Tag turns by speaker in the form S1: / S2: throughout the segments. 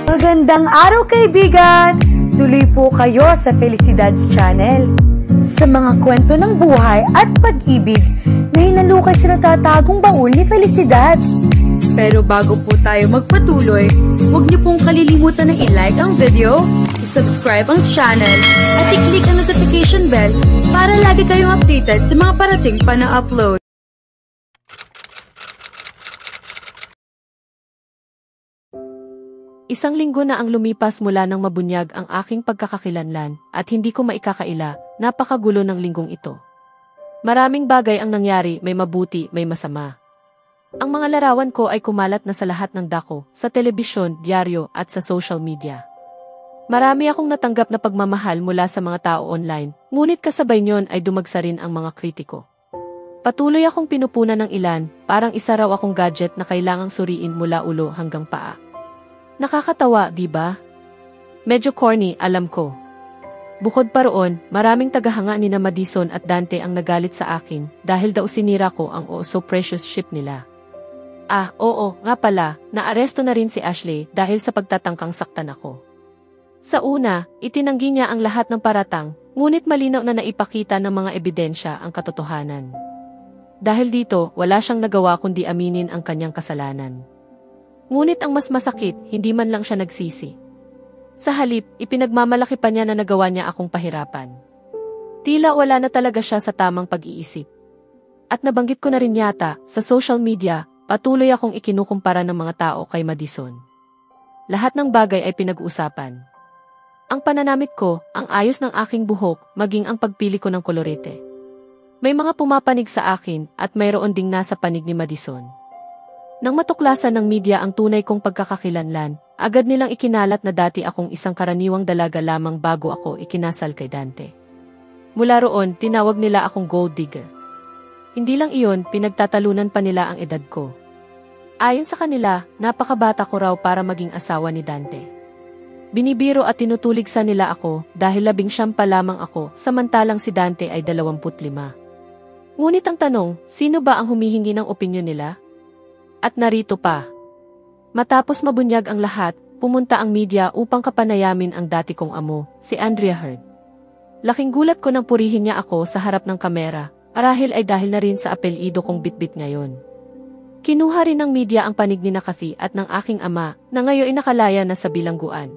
S1: Magandang araw kaibigan! Tuloy po kayo sa Felicidad's Channel. Sa mga kwento ng buhay at pag-ibig na hinalukay sa natatagong baul ni Felicidad. Pero bago po tayo magpatuloy, huwag niyo pong kalilimutan na i-like ang video, i-subscribe ang channel, at i-click ang notification bell para lagi kayong updated sa mga parating pa na upload.
S2: Isang linggo na ang lumipas mula nang mabunyag ang aking pagkakakilanlan at hindi ko maikakaila, napakagulo ng linggong ito. Maraming bagay ang nangyari, may mabuti, may masama. Ang mga larawan ko ay kumalat na sa lahat ng dako, sa telebisyon, dyaryo at sa social media. Marami akong natanggap na pagmamahal mula sa mga tao online, ngunit kasabay niyon ay dumagsa rin ang mga kritiko. Patuloy akong pinupunan ng ilan, parang isa raw akong gadget na kailangang suriin mula ulo hanggang paa. Nakakatawa, di ba? Medyo corny, alam ko. Bukod pa roon, maraming tagahanga ni Madison at Dante ang nagalit sa akin dahil daw sinira ko ang oh so precious ship nila. Ah, oo, nga pala, naaresto na rin si Ashley dahil sa pagtatangkang saktan ako. Sa una, itinanggi niya ang lahat ng paratang, ngunit malinaw na naipakita ng mga ebidensya ang katotohanan. Dahil dito, wala siyang nagawa kundi aminin ang kanyang kasalanan. Ngunit ang mas masakit, hindi man lang siya nagsisi. Sa halip, ipinagmamalaki pa niya na nagawa niya akong pahirapan. Tila wala na talaga siya sa tamang pag-iisip. At nabanggit ko na rin yata, sa social media, patuloy akong ikinukumpara ng mga tao kay Madison. Lahat ng bagay ay pinag-uusapan. Ang pananamit ko, ang ayos ng aking buhok, maging ang pagpili ko ng kolorete. May mga pumapanig sa akin at mayroon ding nasa panig ni Madison. Nang matuklasan ng media ang tunay kong pagkakakilanlan, agad nilang ikinalat na dati akong isang karaniwang dalaga lamang bago ako ikinasal kay Dante. Mula roon, tinawag nila akong gold digger. Hindi lang iyon, pinagtatalunan pa nila ang edad ko. Ayon sa kanila, napakabata ko raw para maging asawa ni Dante. Binibiro at tinutuligsa nila ako dahil 19 pa lamang ako, samantalang si Dante ay 25. Ngunit ang tanong, sino ba ang humihingi ng opinyon nila? At narito pa. Matapos mabunyag ang lahat, pumunta ang media upang kapanayamin ang dati kong amo, si Andrea Heard. Laking gulat ko nang purihin niya ako sa harap ng kamera, marahil ay dahil na rin sa apelyido kong Bitbit ngayon. Kinuha rin ng media ang panig ni Kathy at ng aking ama, na ngayon ay nakalaya na sa bilangguan.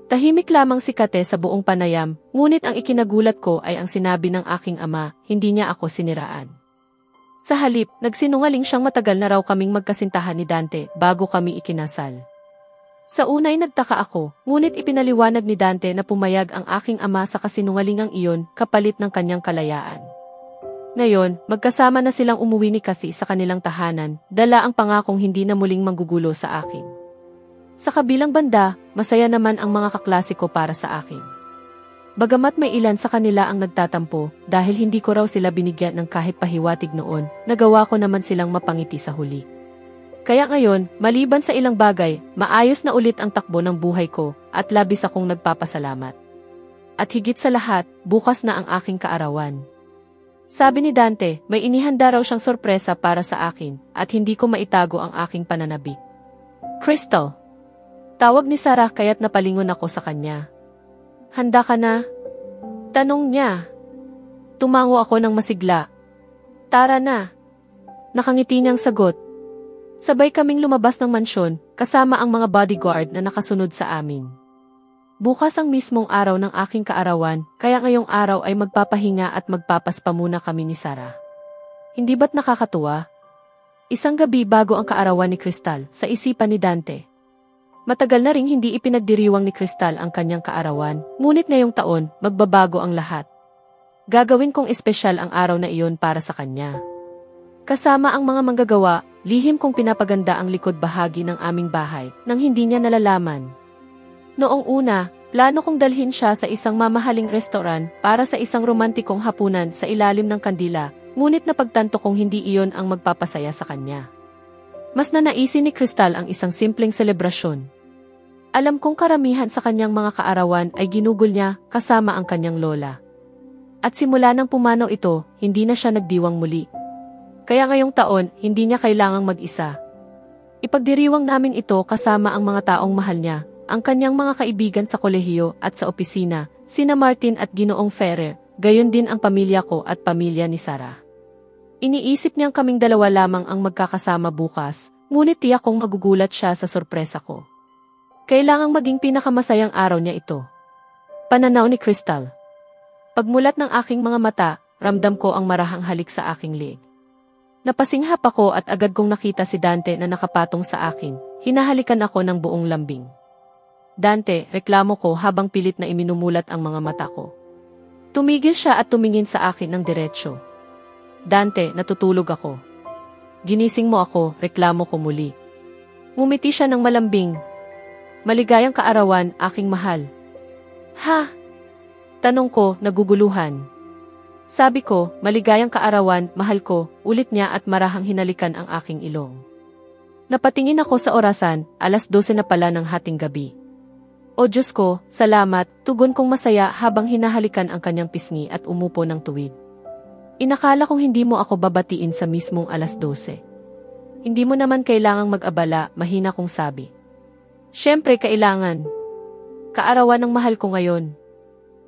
S2: Tahimik lamang si Kate sa buong panayam, ngunit ang ikinagulat ko ay ang sinabi ng aking ama, hindi niya ako siniraan. Sa halip, nagsinungaling siyang matagal na raw kaming magkasintahan ni Dante bago kami ikinasal. Sa unay nagtaka ako, ngunit ipinaliwanag ni Dante na pumayag ang aking ama sa kasinungalingang iyon kapalit ng kanyang kalayaan. Ngayon, magkasama na silang umuwi ni Kathy sa kanilang tahanan, dala ang pangakong hindi na muling manggugulo sa akin. Sa kabilang banda, masaya naman ang mga kaklase ko para sa akin. Bagamat may ilan sa kanila ang nagtatampo, dahil hindi ko raw sila binigyan ng kahit pahiwatig noon, nagawa ko naman silang mapangiti sa huli. Kaya ngayon, maliban sa ilang bagay, maayos na ulit ang takbo ng buhay ko, at labis akong nagpapasalamat. At higit sa lahat, bukas na ang aking kaarawan. Sabi ni Dante, may inihanda raw siyang sorpresa para sa akin, at hindi ko maitago ang aking pananabik. Crystal! Tawag ni Sarah kaya't napalingon ako sa kanya. Handa ka na? Tanong niya. Tumango ako ng masigla. Tara na. Nakangiti niyang sagot. Sabay kaming lumabas ng mansyon, kasama ang mga bodyguard na nakasunod sa amin. Bukas ang mismong araw ng aking kaarawan, kaya ngayong araw ay magpapahinga at magpapaspa muna kami ni Sarah. Hindi ba't nakakatuwa? Isang gabi bago ang kaarawan ni Crystal, sa isipan ni Dante. Matagal na ring hindi ipinagdiriwang ni Crystal ang kanyang kaarawan, ngunit ngayong taon, magbabago ang lahat. Gagawin kong espesyal ang araw na iyon para sa kanya. Kasama ang mga manggagawa, lihim kong pinapaganda ang likod bahagi ng aming bahay, nang hindi niya nalalaman. Noong una, plano kong dalhin siya sa isang mamahaling restoran para sa isang romantikong hapunan sa ilalim ng kandila, ngunit napagtanto kong hindi iyon ang magpapasaya sa kanya. Mas nanaisin ni Crystal ang isang simpleng selebrasyon. Alam kong karamihan sa kanyang mga kaarawan ay ginugol niya kasama ang kanyang lola. At simula nang pumanaw ito, hindi na siya nagdiwang muli. Kaya ngayong taon, hindi niya kailangang mag-isa. Ipagdiriwang namin ito kasama ang mga taong mahal niya, ang kanyang mga kaibigan sa kolehiyo at sa opisina, sina Martin at Ginoong Ferrer, gayon din ang pamilya ko at pamilya ni Sarah. Iniisip niyang kaming dalawa lamang ang magkakasama bukas, ngunit tiyak kong magugulat siya sa sorpresa ko. Kailangang maging pinakamasayang araw niya ito. Pananaw ni Crystal. Pagmulat ng aking mga mata, ramdam ko ang marahang halik sa aking liig. Napasinghap ako at agad kong nakita si Dante na nakapatong sa akin. Hinahalikan ako ng buong lambing. Dante, reklamo ko habang pilit na iminumulat ang mga mata ko. Tumigil siya at tumingin sa akin ng diretsyo. Dante, natutulog ako. Ginising mo ako, reklamo ko muli. Ngumiti siya ng malambing. Maligayang kaarawan, aking mahal. Ha? Tanong ko, naguguluhan. Sabi ko, maligayang kaarawan, mahal ko, ulit niya at marahang hinalikan ang aking ilong. Napatingin ako sa orasan, 12:00 na pala ng hating gabi. O Diyos ko, salamat, tugon kong masaya habang hinahalikan ang kanyang pisngi at umupo ng tuwid. Inakala kong hindi mo ako babatiin sa mismong 12:00. Hindi mo naman kailangang mag-abala, mahina kong sabi. Siyempre kailangan. Kaarawan ng mahal ko ngayon.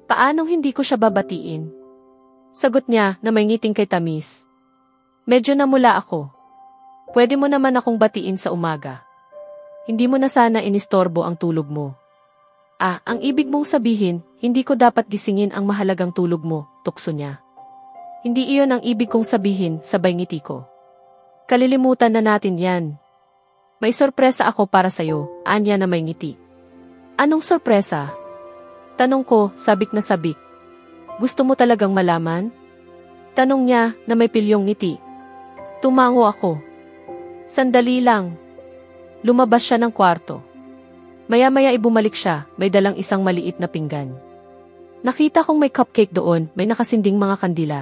S2: Paanong hindi ko siya babatiin? Sagot niya na may ngiting kay tamis. Medyo namula ako. Pwede mo naman akong batiin sa umaga. Hindi mo na sana inistorbo ang tulog mo. Ang ibig mong sabihin, hindi ko dapat gisingin ang mahalagang tulog mo, tukso niya. Hindi iyon ang ibig kong sabihin, sabay ngiti ko. Kalilimutan na natin yan. May sorpresa ako para sa'yo, anya na may ngiti. Anong sorpresa? Tanong ko, sabik na sabik. Gusto mo talagang malaman? Tanong niya na may pilyong ngiti. Tumango ako. Sandali lang. Lumabas siya ng kwarto. Maya-maya ibumalik siya, may dalang isang maliit na pinggan. Nakita kong may cupcake doon, may nakasinding mga kandila.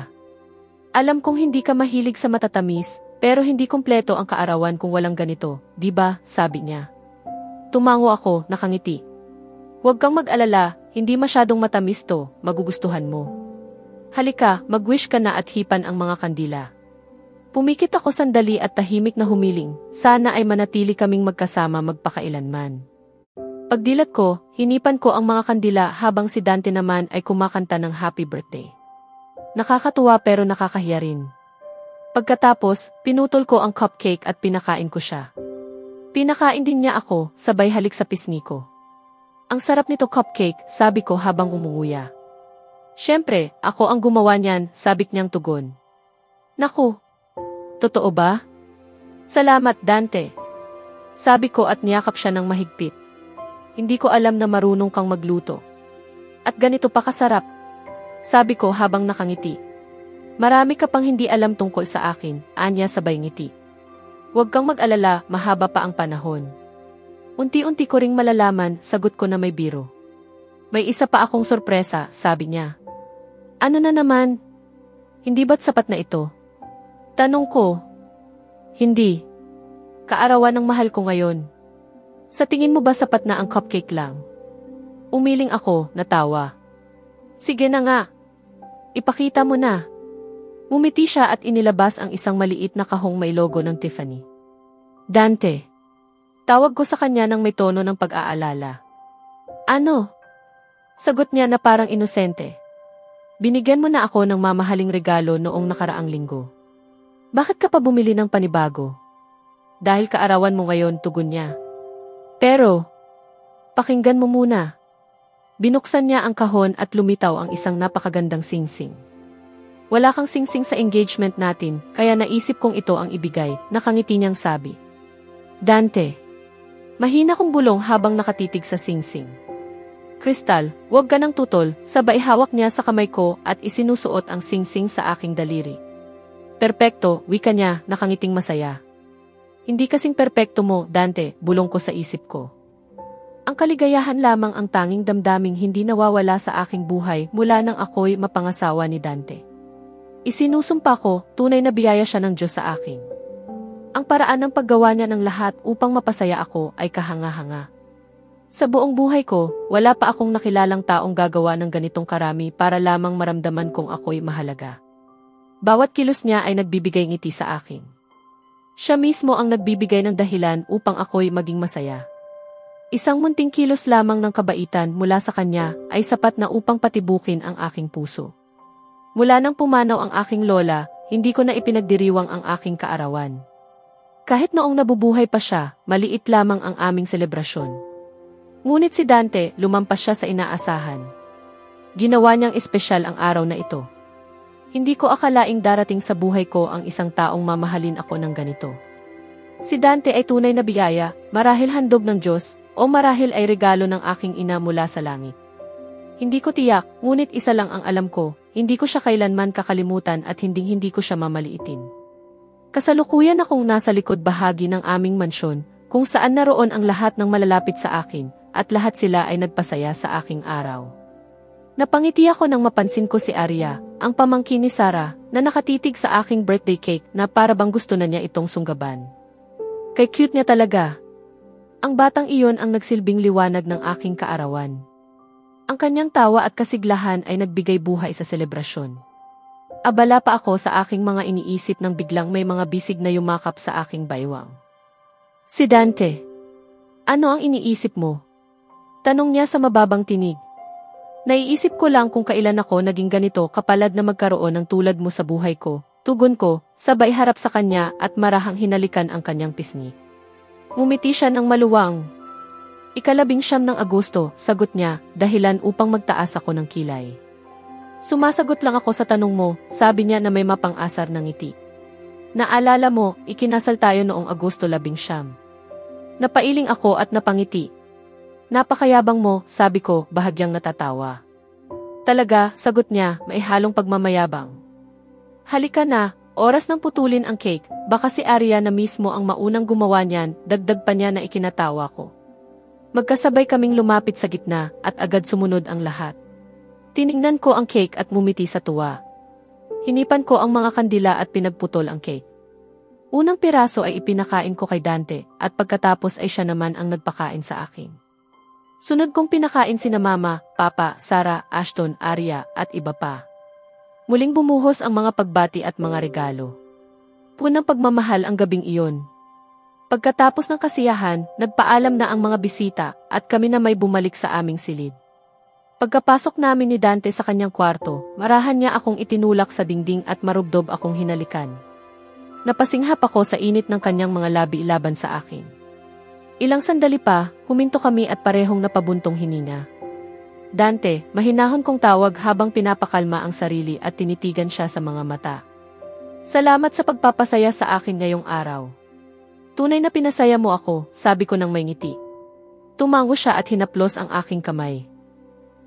S2: Alam kong hindi ka mahilig sa matatamis, pero hindi kumpleto ang kaarawan kung walang ganito, di ba? Sabi niya. Tumango ako, nakangiti. Huwag kang mag-alala, hindi masyadong matamis to, magugustuhan mo. Halika, mag-wish ka na at hipan ang mga kandila. Pumikit ako sandali at tahimik na humiling, sana ay manatili kaming magkasama magpakailanman. Pagdilat ko, hinipan ko ang mga kandila habang si Dante naman ay kumakanta ng happy birthday. Nakakatuwa pero nakakahiya rin. Pagkatapos, pinutol ko ang cupcake at pinakain ko siya. Pinakain din niya ako, sabay halik sa pisngi ko. Ang sarap nito cupcake, sabi ko habang umunguya. Siyempre, ako ang gumawa niyan, sabik niyang tugon. Naku, totoo ba? Salamat, Dante. Sabi ko at niyakap siya ng mahigpit. Hindi ko alam na marunong kang magluto. At ganito pa kasarap. Sabi ko habang nakangiti. Marami ka pang hindi alam tungkol sa akin, anya sabay ngiti. Huwag kang mag-alala, mahaba pa ang panahon. Unti-unti ko ring malalaman, sagot ko na may biro. May isa pa akong sorpresa, sabi niya. Ano na naman? Hindi ba't sapat na ito? Tanong ko. Hindi. Kaarawan ng mahal ko ngayon. Sa tingin mo ba sapat na ang cupcake lang? Umiling ako, natawa. Sige na nga. Ipakita mo na. Ngumiti siya at inilabas ang isang maliit na kahong may logo ng Tiffany. Dante. Tawag ko sa kanya ng may tono ng pag-aalala. Ano? Sagot niya na parang inosente. Binigyan mo na ako ng mamahaling regalo noong nakaraang linggo. Bakit ka pa bumili ng panibago? Dahil kaarawan mo ngayon, tugon niya. Pero, pakinggan mo muna. Binuksan niya ang kahon at lumitaw ang isang napakagandang singsing. Wala kang singsing sa engagement natin, kaya naisip kong ito ang ibigay, nakangiti niyang sabi. Dante. Mahina kong bulong habang nakatitig sa singsing. Crystal, huwag ka nang tutol, sabay hawak niya sa kamay ko at isinusuot ang singsing sa aking daliri. Perpekto, wika niya, nakangiting masaya. Hindi kasing perpekto mo, Dante, bulong ko sa isip ko. Ang kaligayahan lamang ang tanging damdaming hindi nawawala sa aking buhay mula nang ako'y mapangasawa ni Dante. Isinusumpa ko, tunay na biyaya siya ng Diyos sa akin. Ang paraan ng paggawa niya ng lahat upang mapasaya ako ay kahanga-hanga. Sa buong buhay ko, wala pa akong nakilalang taong gagawa ng ganitong karami para lamang maramdaman kong ako'y mahalaga. Bawat kilos niya ay nagbibigay ngiti sa akin. Siya mismo ang nagbibigay ng dahilan upang ako'y maging masaya. Isang munting kilos lamang ng kabaitan mula sa kanya ay sapat na upang patibukin ang aking puso. Mula nang pumanaw ang aking lola, hindi ko na ipinagdiriwang ang aking kaarawan. Kahit noong nabubuhay pa siya, maliit lamang ang aming selebrasyon. Ngunit si Dante, lumampas siya sa inaasahan. Ginawa niyang espesyal ang araw na ito. Hindi ko akalaing darating sa buhay ko ang isang taong mamahalin ako ng ganito. Si Dante ay tunay na biyaya, marahil handog ng Diyos, o marahil ay regalo ng aking ina mula sa langit. Hindi ko tiyak, ngunit isa lang ang alam ko, hindi ko siya kailanman kakalimutan at hindi ko siya mamaliitin. Kasalukuyan akong nasa likod bahagi ng aming mansyon, kung saan naroon ang lahat ng malalapit sa akin, at lahat sila ay nagpasaya sa aking araw. Napangiti ako nang mapansin ko si Arya, ang pamangkin ni Sarah, na nakatitig sa aking birthday cake na para bang gusto na niya itong sunggaban. Kay cute niya talaga. Ang batang iyon ang nagsilbing liwanag ng aking kaarawan. Ang kanyang tawa at kasiglahan ay nagbigay buhay sa selebrasyon. Abala pa ako sa aking mga iniisip nang biglang may mga bisig na yumakap sa aking baywang. Si Dante. Ano ang iniisip mo? Tanong niya sa mababang tinig. Naiisip ko lang kung kailan ako naging ganito kapalad na magkaroon ng tulad mo sa buhay ko. Tugon ko, sabay harap sa kanya at marahang hinalikan ang kanyang pisngi. Ngumiti siya ng maluwang. 19 ng Agosto, sagot niya, dahilan upang magtaas ako ng kilay. Sumasagot lang ako sa tanong mo, sabi niya na may mapang-asar ng ngiti. Naalala mo, ikinasal tayo noong Agosto 19. Napailing ako at napangiti. Napakayabang mo, sabi ko, bahagyang natatawa. Talaga, sagot niya, may halong pagmamayabang. Halika na, oras ng putulin ang cake, baka si Arya na mismo ang maunang gumawa niyan, dagdag pa niya na ikinatawa ko. Magkasabay kaming lumapit sa gitna, at agad sumunod ang lahat. Tinignan ko ang cake at ngumiti sa tuwa. Hinipan ko ang mga kandila at pinagputol ang cake. Unang piraso ay ipinakain ko kay Dante, at pagkatapos ay siya naman ang nagpakain sa akin. Sunod kong pinakain sina Mama, Papa, Sarah, Ashton, Arya, at iba pa. Muling bumuhos ang mga pagbati at mga regalo. Punang pagmamahal ang gabing iyon. Pagkatapos ng kasiyahan, nagpaalam na ang mga bisita, at kami na may bumalik sa aming silid. Pagkapasok namin ni Dante sa kanyang kwarto, marahan niya akong itinulak sa dingding at marubdob akong hinalikan. Napasinghap ako sa init ng kanyang mga labi laban sa akin. Ilang sandali pa, huminto kami at parehong napabuntong hininga. Dante, mahinahon kong tawag habang pinapakalma ang sarili at tinitigan siya sa mga mata. Salamat sa pagpapasaya sa akin ngayong araw. Tunay na pinasaya mo ako, sabi ko nang may ngiti. Tumango siya at hinaplos ang aking kamay.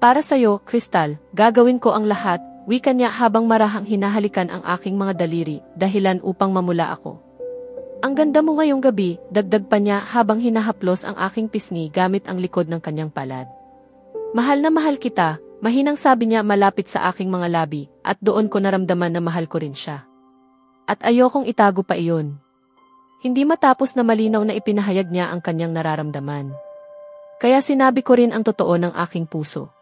S2: Para sa'yo, Crystal, gagawin ko ang lahat, wika niya habang marahang hinahalikan ang aking mga daliri, dahilan upang mamula ako. Ang ganda mo ngayong gabi, dagdag pa niya habang hinahaplos ang aking pisngi gamit ang likod ng kanyang palad. Mahal na mahal kita, mahinang sabi niya malapit sa aking mga labi, at doon ko naramdaman na mahal ko rin siya. At ayokong itago pa iyon. Hindi matapos na malinaw na ipinahayag niya ang kanyang nararamdaman. Kaya sinabi ko rin ang totoo ng aking puso.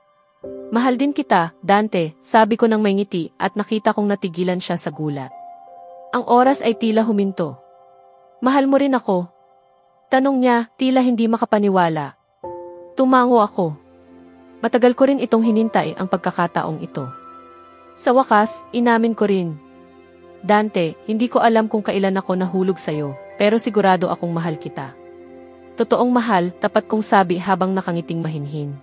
S2: Mahal din kita, Dante, sabi ko nang may ngiti at nakita kong natigilan siya sa gulat. Ang oras ay tila huminto. Mahal mo rin ako? Tanong niya, tila hindi makapaniwala. Tumango ako. Matagal ko rin itong hinintay ang pagkakataong ito. Sa wakas, inamin ko rin. Dante, hindi ko alam kung kailan ako nahulog sa'yo, pero sigurado akong mahal kita. Totoong mahal, tapat kong sabi habang nakangiting mahinhin.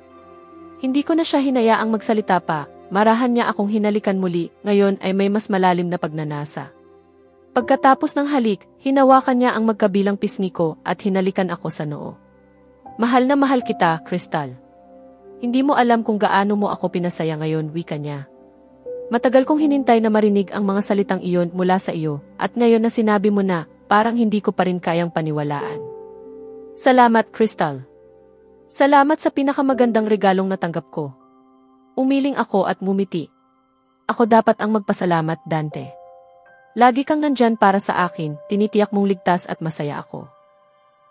S2: Hindi ko na siya hinayaang magsalita pa, marahan niya akong hinalikan muli, ngayon ay may mas malalim na pagnanasa. Pagkatapos ng halik, hinawakan niya ang magkabilang pisngi ko at hinalikan ako sa noo. Mahal na mahal kita, Crystal. Hindi mo alam kung gaano mo ako pinasaya ngayon, wika niya. Matagal kong hinintay na marinig ang mga salitang iyon mula sa iyo, at ngayon na sinabi mo na, parang hindi ko pa rin kayang paniwalaan. Salamat, Crystal. Salamat sa pinakamagandang regalong natanggap ko. Umiling ako at ngumiti. Ako dapat ang magpasalamat, Dante. Lagi kang nandyan para sa akin, tinitiyak mong ligtas at masaya ako.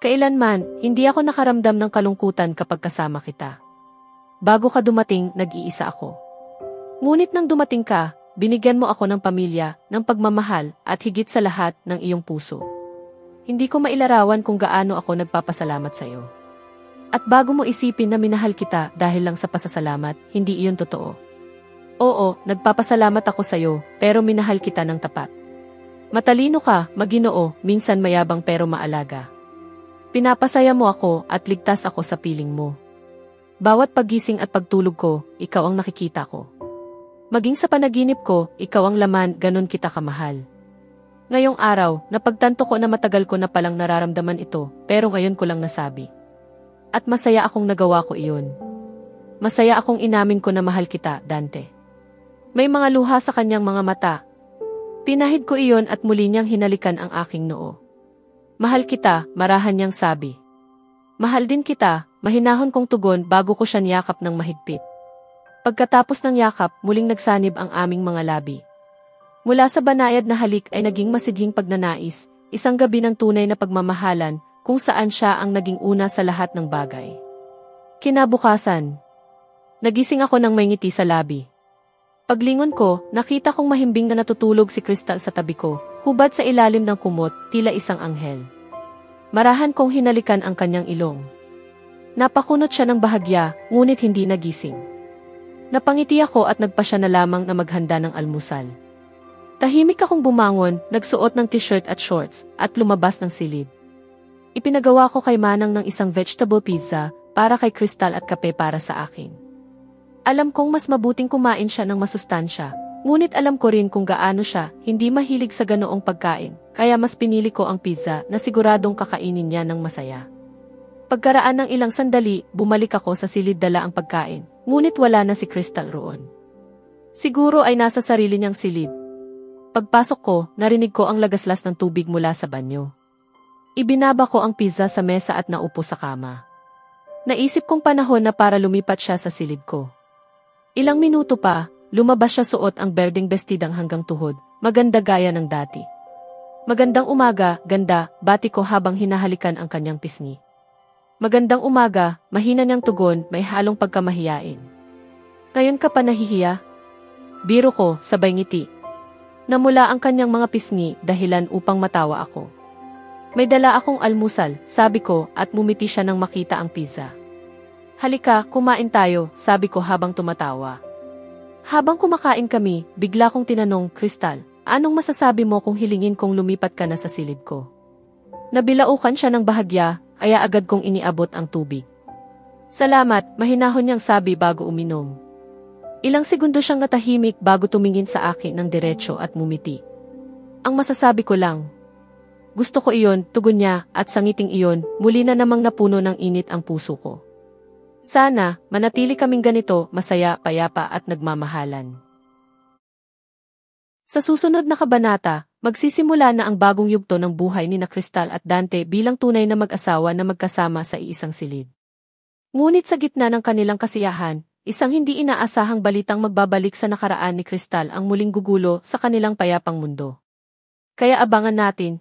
S2: Kailanman, hindi ako nakaramdam ng kalungkutan kapag kasama kita. Bago ka dumating, nag-iisa ako. Ngunit nang dumating ka, binigyan mo ako ng pamilya, ng pagmamahal, at higit sa lahat, ng iyong puso. Hindi ko mailarawan kung gaano ako nagpapasalamat sa iyo. At bago mo isipin na minahal kita dahil lang sa pasasalamat, hindi iyon totoo. Oo, nagpapasalamat ako sa iyo, pero minahal kita ng tapat. Matalino ka, maginoo, minsan mayabang pero maalaga. Pinapasaya mo ako at ligtas ako sa piling mo. Bawat paggising at pagtulog ko, ikaw ang nakikita ko. Maging sa panaginip ko, ikaw ang laman, ganun kita kamahal. Ngayong araw, napagtanto ko na matagal ko na palang nararamdaman ito, pero ngayon ko lang nasabi. At masaya akong nagawa ko iyon. Masaya akong inamin ko na mahal kita, Dante. May mga luha sa kanyang mga mata. Pinahid ko iyon at muli niyang hinalikan ang aking noo. Mahal kita, marahan niyang sabi. Mahal din kita, mahinahon kong tugon bago ko siya niyakap ng mahigpit. Pagkatapos ng yakap, muling nagsanib ang aming mga labi. Mula sa banayad na halik ay naging masidhing pagnanais, isang gabi ng tunay na pagmamahalan, kung saan siya ang naging una sa lahat ng bagay. Kinabukasan, nagising ako ng may ngiti sa labi. Paglingon ko, nakita kong mahimbing na natutulog si Crystal sa tabi ko, hubad sa ilalim ng kumot, tila isang anghel. Marahan kong hinalikan ang kanyang ilong. Napakunot siya ng bahagya, ngunit hindi nagising. Napangiti ako at nagpa siya na lamang na maghanda ng almusal. Tahimik akong bumangon, nagsuot ng t-shirt at shorts, at lumabas ng silid. Ipinagawa ko kay Manang ng isang vegetable pizza, para kay Crystal at kape para sa akin. Alam kong mas mabuting kumain siya ng masustansya, ngunit alam ko rin kung gaano siya hindi mahilig sa ganoong pagkain, kaya mas pinili ko ang pizza na siguradong kakainin niya ng masaya. Pagkaraan ng ilang sandali, bumalik ako sa silid dala ang pagkain, ngunit wala na si Crystal roon. Siguro ay nasa sarili niyang silid. Pagpasok ko, narinig ko ang lagaslas ng tubig mula sa banyo. Ibinaba ko ang pizza sa mesa at naupo sa kama. Naisip kong panahon na para lumipat siya sa silid ko. Ilang minuto pa, lumabas siya suot ang berdeng bestidang hanggang tuhod, maganda gaya ng dati. Magandang umaga, ganda, bati ko habang hinahalikan ang kanyang pisngi. Magandang umaga, mahina niyang tugon, may halong pagkamahiyain. Ngayon ka pa nahihiya? Biro ko, sabay ngiti. Namula ang kanyang mga pisngi, dahilan upang matawa ako. May dala akong almusal, sabi ko, at mumiti siya nang makita ang pizza. Halika, kumain tayo, sabi ko habang tumatawa. Habang kumakain kami, bigla kong tinanong, Crystal, anong masasabi mo kung hilingin kong lumipat ka na sa silid ko? Nabilaukan siya ng bahagya, kaya agad kong iniabot ang tubig. Salamat, mahinahon niyang sabi bago uminom. Ilang segundo siyang natahimik bago tumingin sa akin ng diretso at mumiti. Ang masasabi ko lang, gusto ko iyon, tugon niya, at sa ngiting iyon, muli na namang napuno ng init ang puso ko. Sana, manatili kaming ganito, masaya, payapa at nagmamahalan. Sa susunod na kabanata, magsisimula na ang bagong yugto ng buhay ni Crystal at Dante bilang tunay na mag-asawa na magkasama sa iisang silid. Ngunit sa gitna ng kanilang kasiyahan, isang hindi inaasahang balitang magbabalik sa nakaraan ni Crystal ang muling gugulo sa kanilang payapang mundo. Kaya abangan natin,